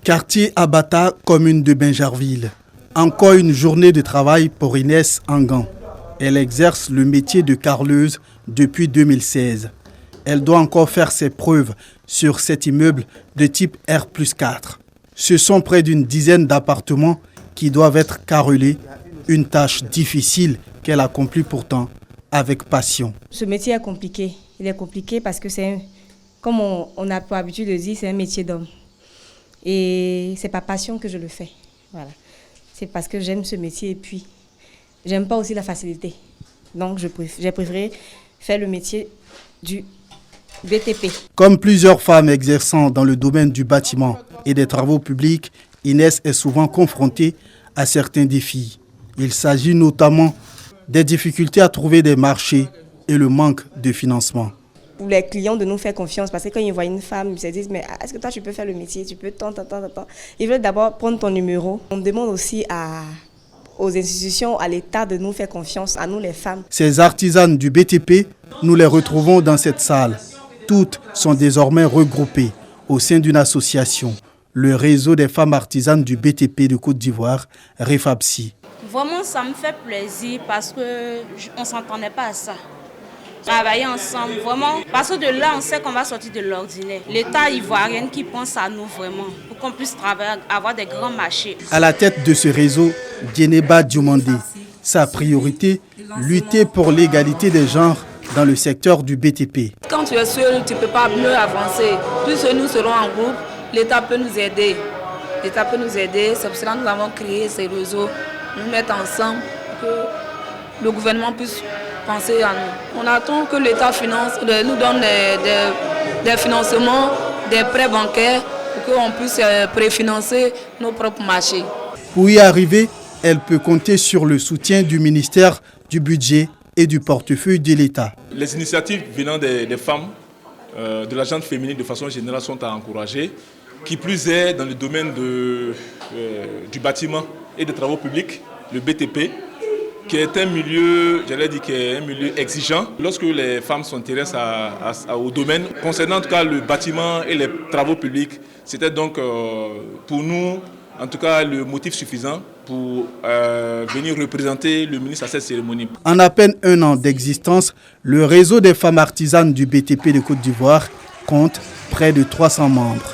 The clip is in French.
Quartier Abata, commune de Binjarville. Encore une journée de travail pour Inès Angan. Elle exerce le métier de carreleuse depuis 2016. Elle doit encore faire ses preuves sur cet immeuble de type R+4. Ce sont près d'une dizaine d'appartements qui doivent être carrelés, une tâche difficile qu'elle accomplit pourtant avec passion. Ce métier est compliqué. Il est compliqué parce que comme on a pour habitude de dire, c'est un métier d'homme. Et c'est par passion que je le fais. Voilà. C'est parce que j'aime ce métier et puis j'aime pas aussi la facilité. Donc j'ai préféré faire le métier du BTP. Comme plusieurs femmes exerçant dans le domaine du bâtiment et des travaux publics, Inès est souvent confrontée à certains défis. Il s'agit notamment des difficultés à trouver des marchés et le manque de financement. Pour les clients de nous faire confiance, parce que quand ils voient une femme, ils se disent « mais est-ce que toi tu peux faire le métier, tu peux tant. » Ils veulent d'abord prendre ton numéro. On demande aussi aux institutions, à l'État de nous faire confiance, à nous les femmes. Ces artisanes du BTP, nous les retrouvons dans cette salle. Toutes sont désormais regroupées au sein d'une association, le réseau des femmes artisanes du BTP de Côte d'Ivoire, REFAPSI. Vraiment, ça me fait plaisir parce qu'on ne s'entendait pas à ça. Travailler ensemble, vraiment, parce que de là, on sait qu'on va sortir de l'ordinaire. L'État ivoirien qui pense à nous vraiment, pour qu'on puisse travailler, avoir des grands marchés. À la tête de ce réseau, Djeneba Diomandé. Sa priorité, lutter pour l'égalité des genres dans le secteur du BTP. Quand tu es seul, tu ne peux pas mieux avancer. Plus nous serons en groupe, l'État peut nous aider. L'État peut nous aider, c'est pour cela que nous avons créé ces réseaux, nous mettre ensemble pour que le gouvernement puisse penser à nous. On attend que l'État nous donne des financements, des prêts bancaires pour qu'on puisse préfinancer nos propres marchés. Pour y arriver, elle peut compter sur le soutien du ministère du Budget et du portefeuille de l'État. Les initiatives venant des femmes, de la gente féminine de façon générale sont à encourager. Qui plus est dans le domaine du bâtiment et des travaux publics, le BTP, qui est un milieu, exigeant. Lorsque les femmes s'intéressent au domaine, concernant en tout cas le bâtiment et les travaux publics, c'était donc pour nous, en tout cas, le motif suffisant pour venir représenter le ministre à cette cérémonie. En à peine un an d'existence, le réseau des femmes artisanes du BTP de Côte d'Ivoire compte près de 300 membres.